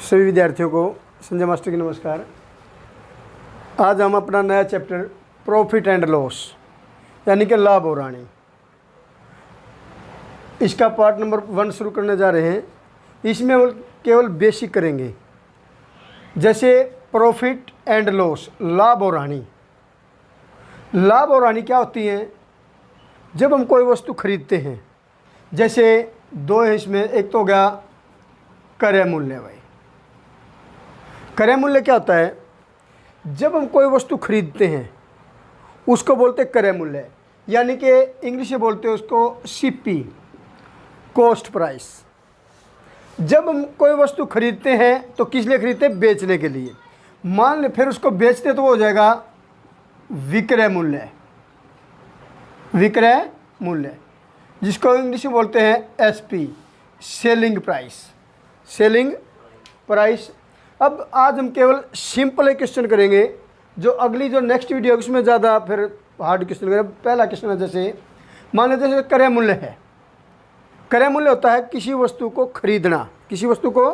सभी विद्यार्थियों को संजय मास्टर की नमस्कार। आज हम अपना नया चैप्टर प्रॉफिट एंड लॉस यानी कि लाभ और हानि, इसका पार्ट नंबर 1 शुरू करने जा रहे हैं। इसमें हम केवल बेसिक करेंगे, जैसे प्रॉफिट एंड लॉस, लाभ और हानि। लाभ और हानि क्या होती हैं? जब हम कोई वस्तु खरीदते हैं, जैसे दो है इसमें, एक तो हो गया क्रय मूल्य। भाई क्रय मूल्य क्या होता है? जब हम कोई वस्तु खरीदते हैं उसको बोलते हैं क्रय मूल्य, यानी कि इंग्लिश में बोलते हैं उसको सीपी, कॉस्ट प्राइस। जब हम कोई वस्तु खरीदते हैं तो किस लिए खरीदते हैं? बेचने के लिए। मान ले फिर उसको बेचते तो वो हो जाएगा विक्रय मूल्य। विक्रय मूल्य जिसको इंग्लिश में बोलते हैं SP, selling price. Selling price. अब आज हम केवल सिंपल क्वेश्चन करेंगे, जो अगली जो नेक्स्ट वीडियो है उसमें ज़्यादा फिर हार्ड क्वेश्चन करेंगे। पहला क्वेश्चन है, जैसे मान लीजिए जैसे क्रय मूल्य है। क्रय मूल्य होता है किसी वस्तु को खरीदना, किसी वस्तु को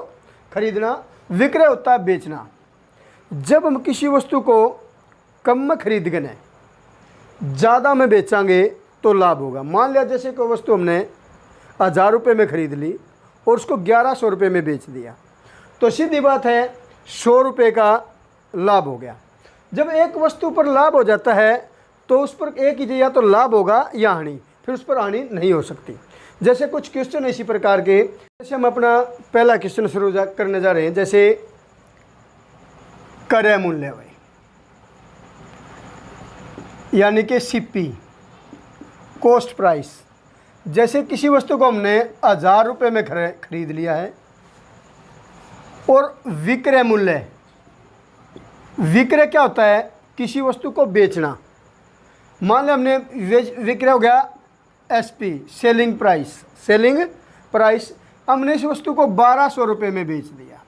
खरीदना। विक्रय होता है बेचना। जब हम किसी वस्तु को कम में खरीद गए, ज़्यादा में बेचांगे तो लाभ होगा। मान लिया जैसे कोई वस्तु हमने 1000 रुपये में खरीद ली और उसको 1100 रुपये में बेच दिया, तो सीधी बात है 100 रुपये का लाभ हो गया। जब एक वस्तु पर लाभ हो जाता है तो उस पर एक ही या तो लाभ होगा या हानि, फिर उस पर हानि नहीं हो सकती। जैसे कुछ क्वेश्चन इसी प्रकार के, जैसे हम अपना पहला क्वेश्चन शुरू करने जा रहे हैं, जैसे क्रय मूल्य भाई, यानी कि सीपी, कॉस्ट प्राइस। जैसे किसी वस्तु को हमने 1000 रुपये में खरीद लिया है और विक्रय मूल्य, विक्रय क्या होता है? किसी वस्तु को बेचना। मान लिया हमने विक्रय हो गया SP, selling price. Selling price, हमने इस वस्तु को 1200 रुपये में बेच दिया।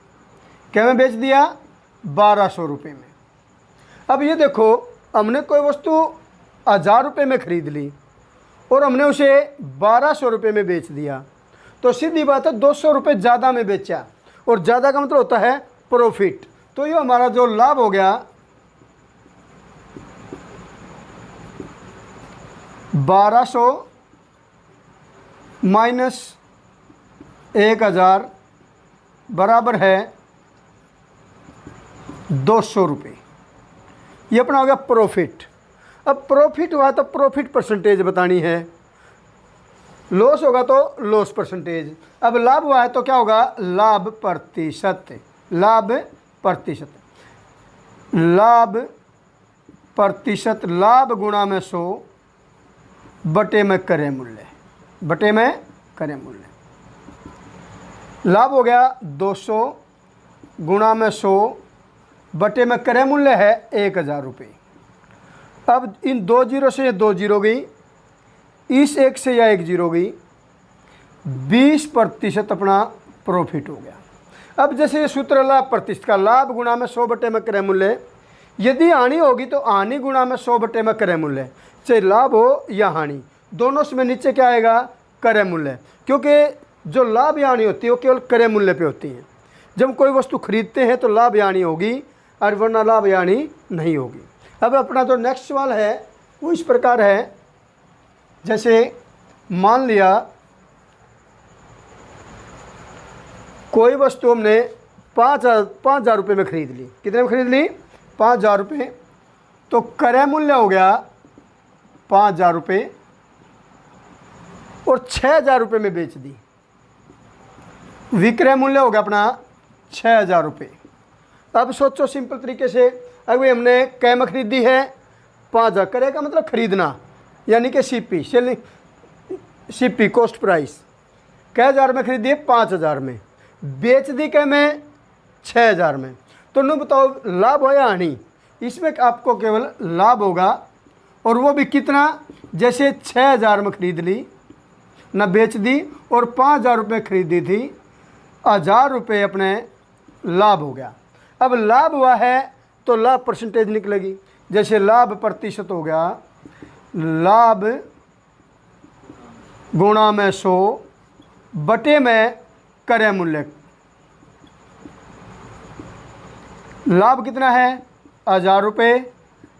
क्या में बेच दिया? 1200 रुपये में। अब ये देखो, हमने कोई वस्तु 1000 रुपये में खरीद ली और हमने उसे 1200 रुपये में बेच दिया, तो सीधी बात है 200 रुपये ज़्यादा में बेचा, और ज़्यादा का मतलब होता है प्रॉफिट। तो ये हमारा जो लाभ हो गया 1200 माइनस 1000 बराबर है 200 रुपये। ये अपना हो गया प्रॉफिट। अब प्रॉफिट हुआ तो प्रॉफिट परसेंटेज बतानी है, लॉस होगा तो लॉस परसेंटेज। अब लाभ हुआ है तो क्या होगा? लाभ प्रतिशत। लाभ प्रतिशत, लाभ प्रतिशत, लाभ गुणा में 100 बटे में क्रय मूल्य, बटे में क्रय मूल्य। लाभ हो गया 200 गुणा में 100 बटे में क्रय मूल्य है 1000 रुपये। अब इन 2 जीरो से ये 2 जीरो गई, इस 1 से यह 1 जीरो गई, 20% अपना प्रॉफिट हो गया। अब जैसे ये सूत्र लाभ प्रतिशत का, लाभ गुणा में 100 बटे में क्रय मूल्य। यदि हानि होगी तो हानि गुणा में 100 बटे में क्रय मूल्य, चाहे लाभ हो या हानि, दोनों में नीचे क्या आएगा? क्रय मूल्य। क्योंकि जो लाभ या हानि होती है वो केवल क्रय मूल्य पे होती है। जब कोई वस्तु खरीदते हैं तो लाभ या हानि होगी, और वरना लाभ या हानि नहीं होगी। अब अपना जो नेक्स्ट सवाल है वो इस प्रकार है, जैसे मान लिया कोई वस्तु हमने 5000 रुपये में खरीद ली। कितने में खरीद ली? 5000 रुपये। तो क्रय मूल्य हो गया 5000 रुपये और 6000 रुपये में बेच दी। विक्रय मूल्य हो गया अपना 6000 रुपये। अब सोचो सिंपल तरीके से, अगर हमने कै में खरीदी है 5000, क्रय का मतलब खरीदना, यानी कि CP, selling, CP cost price. कै हज़ार में खरीदी है 5000 में, बेच दी कै में 6000 में। तो नु बताओ लाभ हो या हानि? इसमें आपको केवल लाभ होगा, और वो भी कितना? जैसे 6000 में खरीद ली ना, बेच दी, और 5000 रुपये खरीदी थी, 1000 रुपये अपने लाभ हो गया। अब लाभ हुआ है तो लाभ परसेंटेज निकलेगी। जैसे लाभ प्रतिशत हो गया, लाभ गुणा में 100 बटे में क्रय मूल्य, लाभ कितना है 1000 रुपये,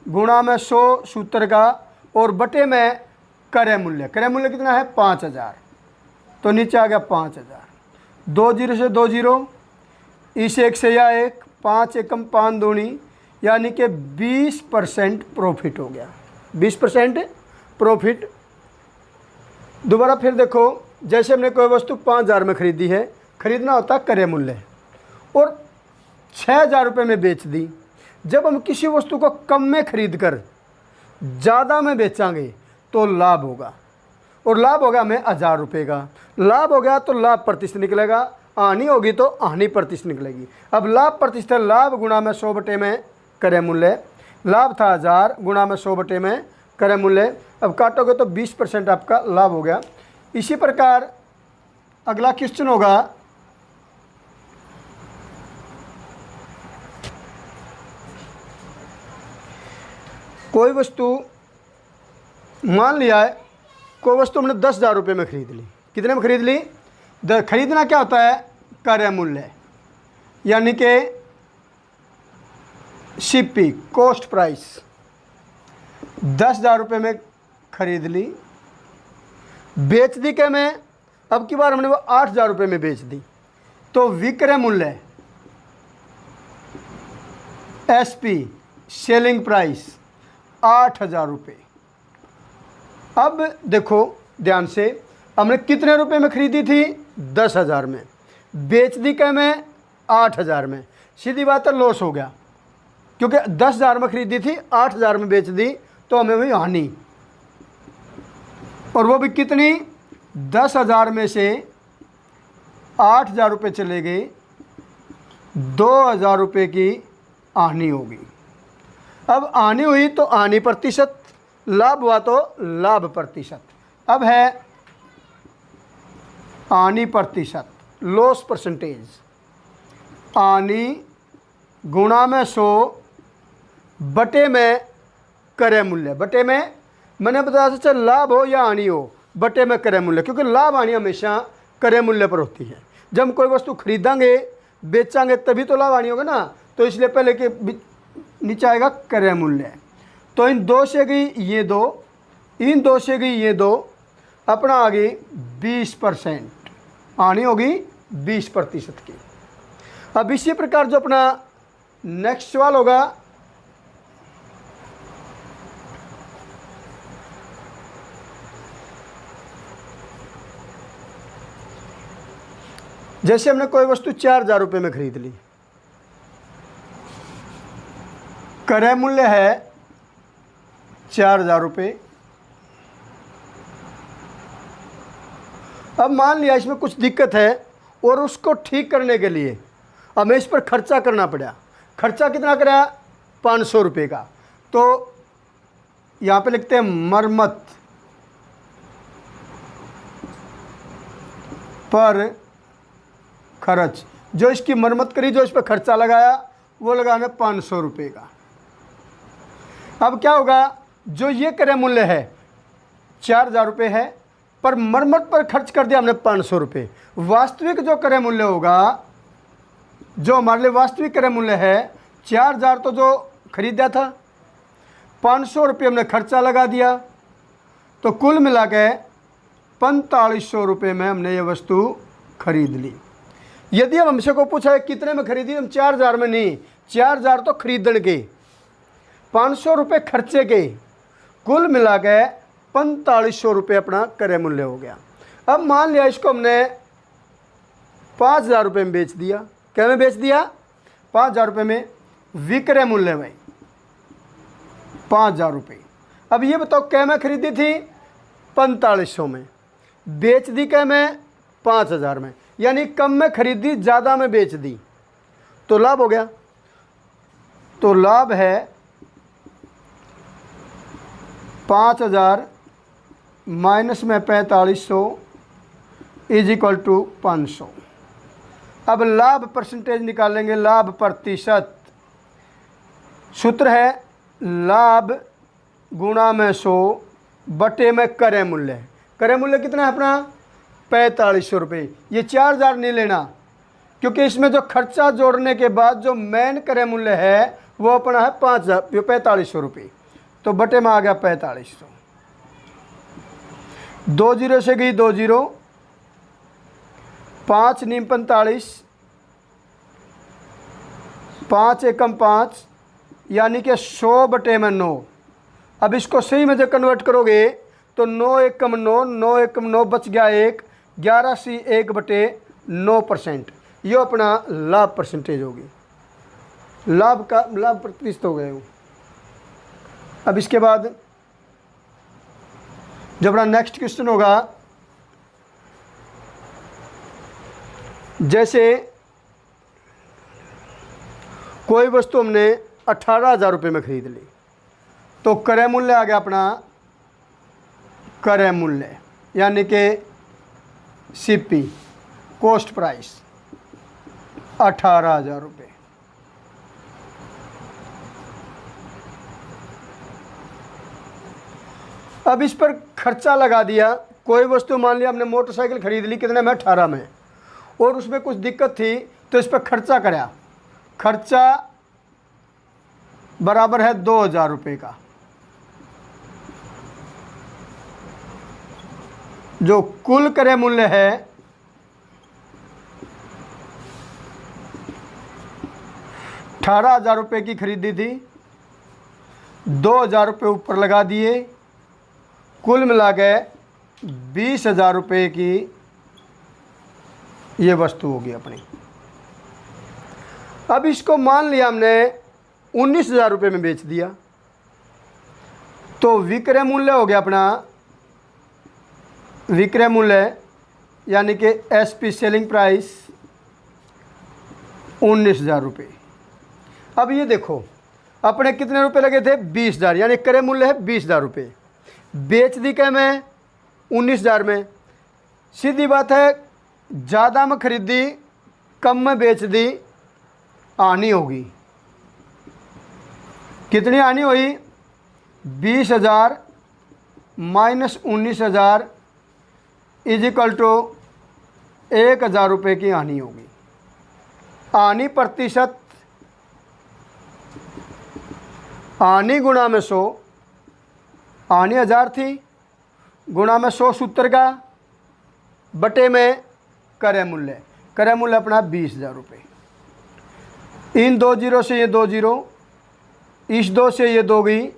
गुणा में 100 सूत्र का, और बटे में क्रय मूल्य, क्रय मूल्य कितना है 5000, तो नीचे आ गया 5000। 2 जीरो से 2 जीरो, इस एक से या एक, 5 एकम 5 दूनी, यानी कि 20% प्रॉफिट हो गया, 20% प्रॉफिट। दोबारा फिर देखो, जैसे हमने कोई वस्तु 5000 में खरीदी है, खरीदना होता है क्रय मूल्य, और 6000 रुपये में बेच दी। जब हम किसी वस्तु को कम में खरीद कर ज़्यादा में बेचांगे तो लाभ होगा, और लाभ होगा हमें 1000 रुपये का। लाभ हो गया तो लाभ प्रतिशत निकलेगा, हानि होगी तो हानि प्रतिशत निकलेगी। अब लाभ प्रतिशत, लाभ गुणा में 100 बटे में क्रय मूल्य, लाभ था 1000 गुणा में 100 बटे में क्रय मूल्य, अब काटोगे तो 20% आपका लाभ हो गया। इसी प्रकार अगला क्वेश्चन होगा, कोई वस्तु, मान लिया है कोई वस्तु हमने 10,000 रुपये में खरीद ली। कितने में खरीद ली? खरीदना क्या होता है क्रय मूल्य, यानी कि सीपी, कॉस्ट प्राइस। 10,000 रुपये में खरीद ली, बेच दी क्या मैं, अब की बार हमने वो 8,000 रुपये में बेच दी, तो विक्रय मूल्य एसपी, सेलिंग प्राइस 8,000 रुपये। अब देखो ध्यान से, हमने कितने रुपए में खरीदी थी 10,000 में, बेच दी क्या मैं 8,000 में, सीधी बात है लॉस हो गया, क्योंकि 10,000 में खरीदी थी 8,000 में बेच दी, तो हमें हुई हानि। और वो भी कितनी, 10,000 में से 8,000 रुपये चले गए, 2,000 रुपये की हानि होगी। अब हानि हुई तो हानि प्रतिशत, लाभ हुआ तो लाभ प्रतिशत। अब है हानि प्रतिशत, लॉस परसेंटेज। हानि गुणा में 100 बटे में क्रय मूल्य, बटे में मैंने बताया था चाहे लाभ हो या हानि हो, बटे में क्रय मूल्य, क्योंकि लाभ हानि हमेशा क्रय मूल्य पर होती है। जब हम कोई वस्तु खरीदेंगे बेचांगे तभी तो लाभ हानि होगा ना, तो इसलिए पहले के नीचे आएगा क्रय मूल्य। तो इन दो से गई ये दो, इन दो से गई ये दो, अपना आ गई 20%, हानि होगी 20% की। अब इसी प्रकार जो अपना नेक्स्ट सवाल होगा, जैसे हमने कोई वस्तु 4,000 रुपये में खरीद ली, क्रय मूल्य है 4,000 रुपये। अब मान लिया इसमें कुछ दिक्कत है और उसको ठीक करने के लिए हमें इस पर खर्चा करना पड़ा। खर्चा कितना करा 500 रुपये का, तो यहाँ पे लिखते हैं मरम्मत पर खर्च। जो इसकी मरम्मत करी, जो इस पर खर्चा लगाया, वो लगाना 500 रुपये का। अब क्या होगा, जो ये क्रय मूल्य है 4,000 रुपये है, पर मरम्मत पर खर्च कर दिया हमने 500 रुपये। वास्तविक जो क्रय मूल्य होगा, जो हमारे लिए वास्तविक क्रय मूल्य है 4,000, तो जो खरीदा था 500 रुपये हमने खर्चा लगा दिया, तो कुल मिला के 4500 रुपये में हमने ये वस्तु खरीद ली। यदि हम हमसे को पूछा है कितने में खरीदी, हम 4,000 में नहीं, 4,000 तो खरीदने के, 500 रुपये खर्चे के, कुल मिला के 4500 रुपये अपना क्रय मूल्य हो गया। अब मान लिया इसको हमने 5,000 रुपये में बेच दिया। क्या में बेच दिया 5,000 रुपये में, विक्रय मूल्य भाई 5,000 रुपये। अब ये बताओ क्या में खरीदी थी 4500 में, बेच दी क्या में 5,000 में, यानी कम में खरीदी ज़्यादा में बेच दी, तो लाभ हो गया। तो लाभ है 5,000 माइनस में 4500 इज इक्वल टू 500। अब लाभ परसेंटेज निकालेंगे, लाभ प्रतिशत। सूत्र है लाभ गुणा में 100 बटे में क्रय मूल्य। क्रय मूल्य कितना है अपना 4500 रुपये। ये 4,000 नहीं लेना, क्योंकि इसमें जो खर्चा जोड़ने के बाद जो मेन क्रय मूल्य है वो अपना है 4500 रुपये, तो बटे में आ गया 4500। 2 जीरो से गई 2 जीरो, 5 नीम 45, 5 एकम 5, यानी कि 100 बटे में 9। अब इसको सही में जो कन्वर्ट करोगे तो 9 एकम 9, 9 एकम 9 बच गया 1, 11 सी 1 बटे 9%। ये अपना लाभ परसेंटेज होगी, लाभ प्रतिशत हो गए। अब इसके बाद जो अपना नेक्स्ट क्वेश्चन होगा, जैसे कोई वस्तु हमने 18,000 रुपये में खरीद ली, तो क्रय मूल्य आ गया अपना क्रय मूल्य, यानी कि सीपी, कॉस्ट प्राइस 18,000 रुपये। अब इस पर खर्चा लगा दिया। कोई वस्तु मान लिया हमने मोटरसाइकिल खरीद ली, कितने में? 18 में, और उसमें कुछ दिक्कत थी तो इस पर खर्चा कराया। खर्चा बराबर है 2,000 रुपये का। जो कुल क्रय मूल्य है 18,000 रुपये की खरीदी थी, 2,000 रुपये ऊपर लगा दिए, कुल मिला के 20,000 रुपये की ये वस्तु होगी अपनी। अब इसको मान लिया हमने 19,000 रुपये में बेच दिया, तो विक्रय मूल्य हो गया अपना, विक्रय मूल्य यानी कि एसपी सेलिंग प्राइस 19,000 रुपये। अब ये देखो अपने कितने रुपए लगे थे? 20,000, यानी क्रय मूल्य है 20,000 रुपये। बेच दी क्या मैं? 19,000 में। सीधी बात है, ज़्यादा में खरीदी कम में बेच दी, आनी होगी। कितनी आनी हुई? 20,000 माइनस 19,000 इज इक्वल टू 1,000 रुपये की आनी होगी। आनी प्रतिशत, आनी गुणा में 100, आनी 1000 थी, गुणा में 100 सूत्र का, बटे में क्रय मूल्य। क्रय मूल्य अपना 20,000 रुपये। इन 2 जीरो से ये 2 जीरो, इस 2 से ये 2 गई,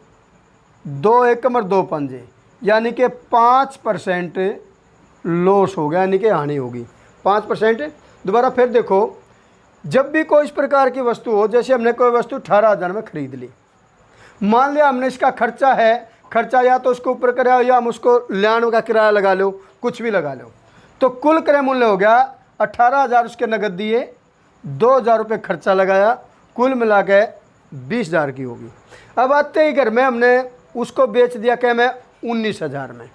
2 एकम और 2 पंजे, यानी कि 5% लॉस हो गया, यानी कि हानि होगी 5%। दोबारा फिर देखो, जब भी कोई इस प्रकार की वस्तु हो, जैसे हमने कोई वस्तु 18,000 में खरीद ली, मान लिया हमने इसका खर्चा है, खर्चा या तो उसको ऊपर कराया या हम उसको लाने का किराया लगा लो, कुछ भी लगा लो, तो कुल क्रय मूल्य हो गया 18,000 उसके नगद दिए, 2,000 रुपये खर्चा लगाया, कुल मिला के 20,000 की होगी। अब आते ही घर में हमने उसको बेच दिया क्या में? 19,000 में।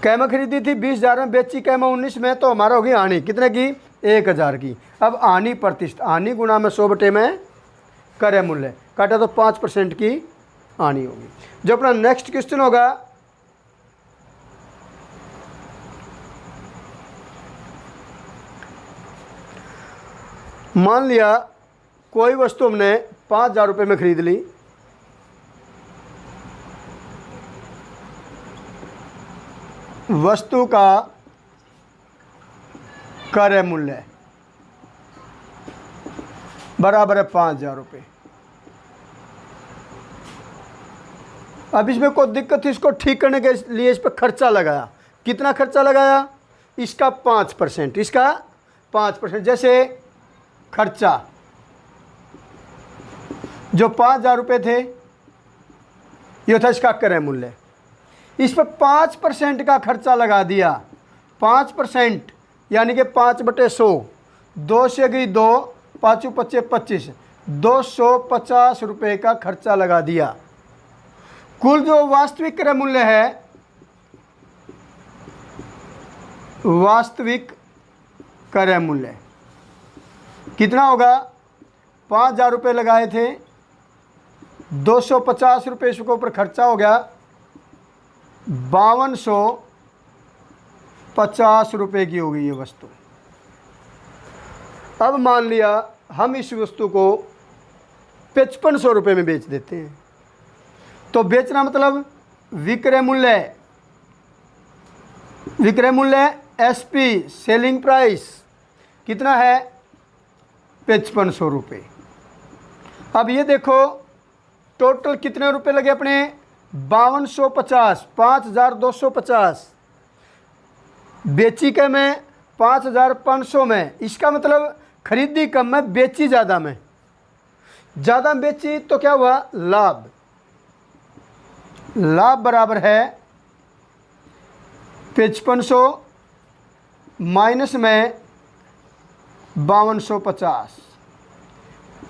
कै में खरीदी थी? 20,000 में, बेची कै में? 19 में, तो हमारा होगी आनी कितने की? 1,000 की। अब आनी प्रतिशत, आनी गुणा में 100 बटे में क्रय मूल्य, काटा तो 5% की आनी होगी। जो अपना नेक्स्ट क्वेश्चन होगा, मान लिया कोई वस्तु हमने 5,000 रुपये में खरीद ली, वस्तु का क्रय मूल्य बराबर है 5,000 रुपये। अब इसमें कोई दिक्कत थी, इसको ठीक करने के लिए इस पर खर्चा लगाया। कितना खर्चा लगाया? इसका 5%, इसका 5%। जैसे खर्चा जो 5,000 रुपये थे, ये था इसका क्रय मूल्य, इस पर 5% का खर्चा लगा दिया। 5% यानी कि 5 बटे 100, 2 से गई 2, 5 पच्चे 25, 250 रुपये का खर्चा लगा दिया। कुल जो वास्तविक क्रय मूल्य है, वास्तविक क्रय मूल्य कितना होगा? 5,000 रुपये लगाए थे, 250 रुपये इसके ऊपर खर्चा हो गया, 5250 रुपये की होगी ये वस्तु। अब मान लिया हम इस वस्तु को 5500 रुपये में बेच देते हैं, तो बेचना मतलब विक्रय मूल्य एसपी सेलिंग प्राइस कितना है 5500 रुपये। अब ये देखो टोटल कितने रुपए लगे अपने 5250, 5250 बेची के में 5500 में, इसका मतलब खरीदी कम में बेची ज़्यादा में, ज़्यादा बेची तो क्या हुआ लाभ, लाभ बराबर है 5500 माइनस में 5250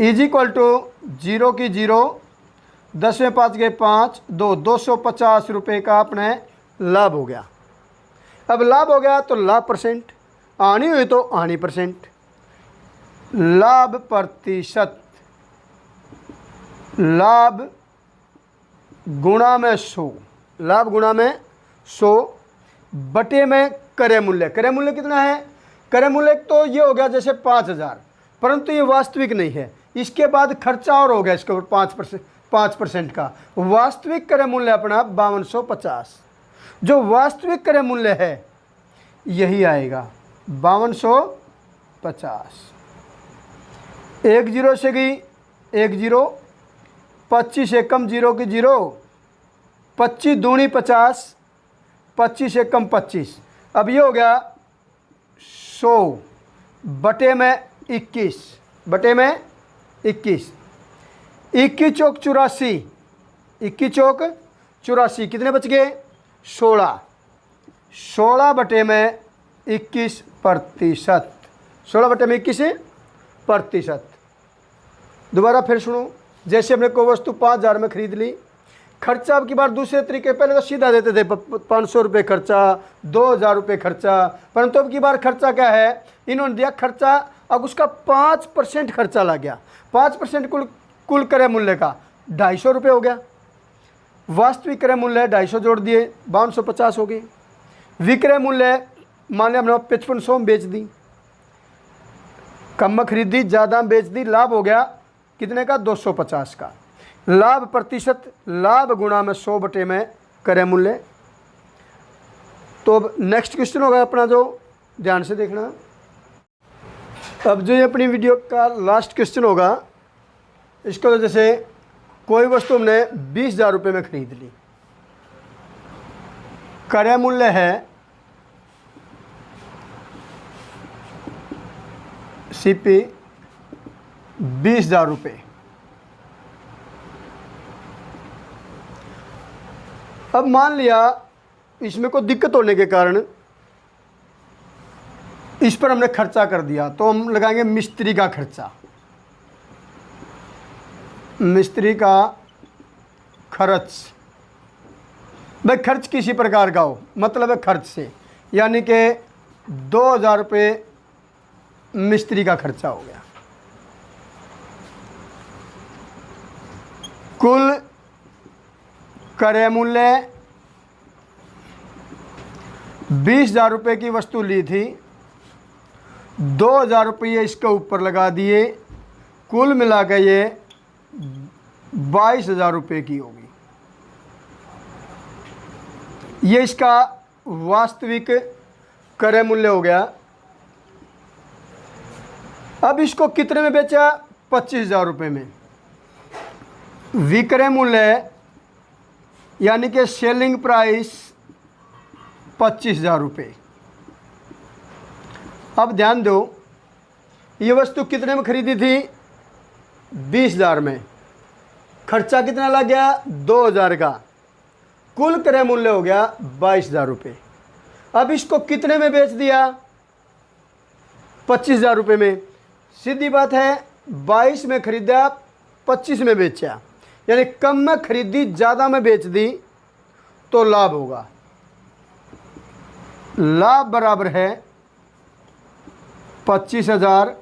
इज इक्वल टू 0 की 0, 10 में 5 गए 5, 250 रुपये का अपने लाभ हो गया। अब लाभ हो गया तो लाभ परसेंट, आनी हुई तो आनी परसेंट, लाभ प्रतिशत, लाभ गुणा में 100, लाभ गुणा में 100 बटे में क्रय मूल्य। क्रय मूल्य कितना है, क्रय मूल्य तो ये हो गया जैसे 5000, परंतु ये वास्तविक नहीं है, इसके बाद खर्चा और हो गया इसके ऊपर 5% का। वास्तविक क्रय मूल्य अपना 5250, जो वास्तविक क्रय मूल्य है यही आएगा 5250। 1 0 से गई 1 0, 25 से कम 0 की 0, 25 दूनी 50, 25 से कम 25। अब ये हो गया 100 बटे में 21, बटे में 21, 21 चौक 84, 21 चौक 84, कितने बच गए 16, 16 बटे में 21%, 16 बटे में 21%। दोबारा फिर सुनो, जैसे हमने कोई वस्तु 5000 में खरीद ली, खर्चा अब की बार दूसरे तरीके, पहले तो सीधा देते थे 500 रुपये खर्चा, 2000 रुपये खर्चा, परंतु अब की बार खर्चा क्या है, इन्होंने दिया खर्चा, अब उसका 5% खर्चा लग गया, 5% कुल क्रय मूल्य का 250 रुपये हो गया। वास्तविक क्रय मूल्य 250 जोड़ दिए 5250 हो गई। विक्रय मूल्य मान लिया हमने 5500 में बेच दी, कम में खरीदी ज़्यादा में बेच दी, लाभ हो गया कितने का 250 का। लाभ प्रतिशत, लाभ गुणा में 100 बटे में क्रय मूल्य। तो अब नेक्स्ट क्वेश्चन होगा अपना, जो ध्यान से देखना। अब जो ये अपनी वीडियो का लास्ट क्वेश्चन होगा, इसको तो जैसे कोई वस्तु हमने 20,000 रुपये में खरीद ली, क्रय मूल्य है सीपी 20,000 रुपये। अब मान लिया इसमें कोई दिक्कत होने के कारण इस पर हमने खर्चा कर दिया, तो हम लगाएंगे मिस्त्री का खर्चा, मिस्त्री का खर्च। भाई खर्च किसी प्रकार का हो, मतलब है खर्च से, यानी कि 2000 रुपये मिस्त्री का खर्चा हो गया। कुल क्रय मूल्य 20,000 रुपये की वस्तु ली थी, 2,000 रुपये इसके ऊपर लगा दिए, कुल मिला के ये 22,000 रुपये की होगी। ये इसका वास्तविक क्रय मूल्य हो गया। अब इसको कितने में बेचा, 25,000 रुपये में। विक्रय मूल्य यानी कि सेलिंग प्राइस 25,000 रुपये। अब ध्यान दो, ये वस्तु कितने में खरीदी थी, 20,000 में, खर्चा कितना लग गया 2,000 का, कुल क्रय मूल्य हो गया 22,000 रुपये। अब इसको कितने में बेच दिया, 25,000 रुपये में। सीधी बात है, 22 में खरीदा 25 में बेचा, यानी कम में खरीदी ज़्यादा में बेच दी तो लाभ होगा। लाभ बराबर है 25,000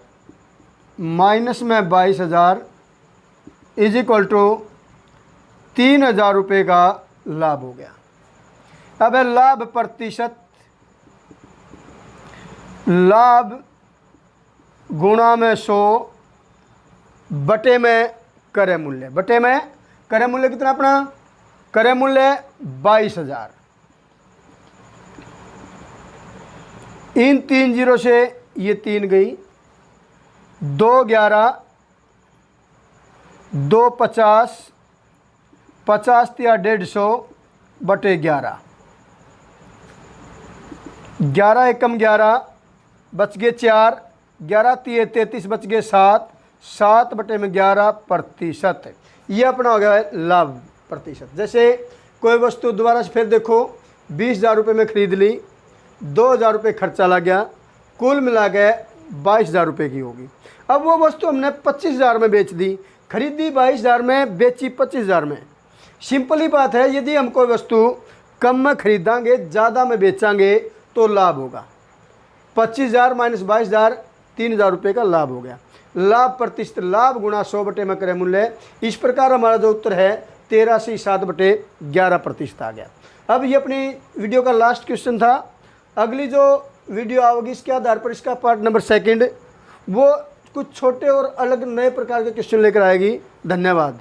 माइनस में 22,000 इज इक्वल टू 3,000 रुपये का लाभ हो गया। अब है लाभ प्रतिशत, लाभ गुणा में 100 बटे में क्रय मूल्य, बटे में क्रय मूल्य कितना अपना, क्रय मूल्य 22,000। इन 3 जीरो से ये 3 गई, 2 11, 2 50, 50 या 150 बटे 11, 11 एकम 11 बच गए 4, 11 तिये 33 बच गए 7, 7 बटे में 11%। ये अपना हो गया है लाभ प्रतिशत। जैसे कोई वस्तु दोबारा से फिर देखो 20,000 रुपये में खरीद ली, 2,000 रुपये खर्चा लग गया, कुल मिला के 22,000 रुपये की होगी। अब वो वस्तु हमने 25,000 में बेच दी, खरीदी 22,000 में, बेची 25,000 में। सिंपली बात है, यदि हम कोई वस्तु कम में खरीदांगे ज़्यादा में बेचांगे तो लाभ होगा। 25,000 माइनस 22,000, 3,000 रुपये का लाभ हो गया। लाभ प्रतिशत, लाभ गुणा 100 बटे में क्रय मूल्य। इस प्रकार हमारा जो उत्तर है 13.7/11% आ गया। अब ये अपनी वीडियो का लास्ट क्वेश्चन था। अगली जो वीडियो आओगी इसके आधार पर इसका पार्ट नंबर 2 वो कुछ छोटे और अलग नए प्रकार के क्वेश्चन लेकर आएगी। धन्यवाद।